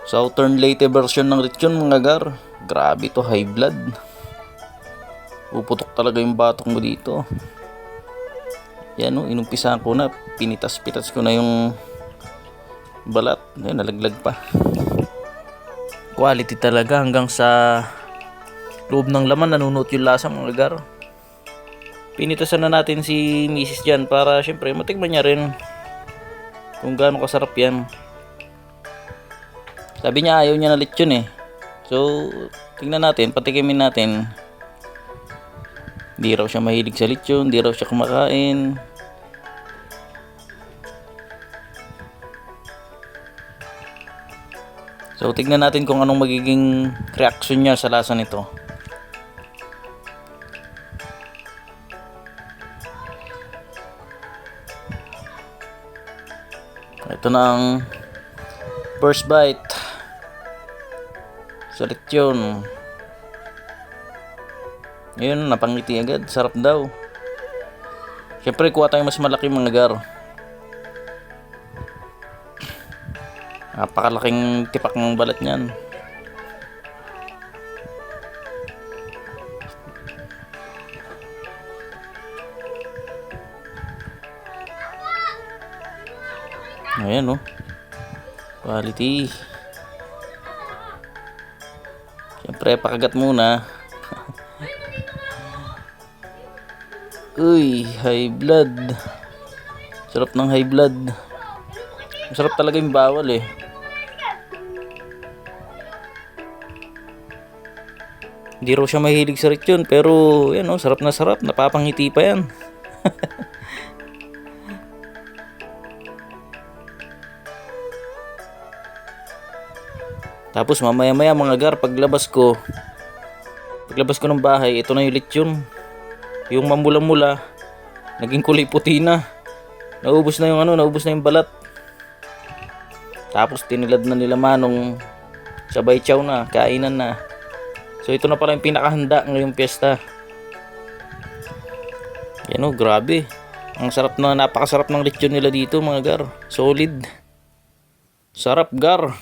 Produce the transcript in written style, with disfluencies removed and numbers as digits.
Southern Leyte version ng lechon mga gar. Grabe to, high blood. Puputok talaga yung batok mo dito. Yan o, inumpisahan ko na. Pinitas-pitas ko na yung balat. Yan, nalaglag pa. Quality talaga, hanggang sa loob ng laman nanunot yung lasa mga gar. Pinitasan na natin si Mrs. dyan para syempre matikman niya rin kung gaano kasarap yan. Sabi niya ayaw niya na lechon eh. So tingnan natin, patikimin natin. Di raw siya mahilig sa lechon, di raw siya kumakain. So tingnan natin kung anong magiging reaction niya sa lasa nito. Ito na ang first bite sa lechon. Ngayon, napangiti agad. Sarap daw. Siyempre, kuha tayong mas malaki mga gar. Napakalaking tipak ng balat niyan. Ayan oh. Quality. Siyempre, pakagat muna. Uy, high blood. Sarap ng high blood. Masarap talaga yung bawal eh. Hindi raw siya mahilig sa lechon, pero yan oh, sarap na sarap. Napapangiti pa yan. Tapos mamaya maya mga gar, paglabas ko ng bahay, ito na yung lechon. Yung mamula-mula naging kulay puti na. Naubos na yung balat. Tapos tinilad na nila Manong, sabay chow na, kainan na. So ito na pala yung pinakahanda ngayong piyesta. Yan o, grabe. Ang sarap na, napakasarap ng lechon nila dito mga gar. Solid. Sarap gar.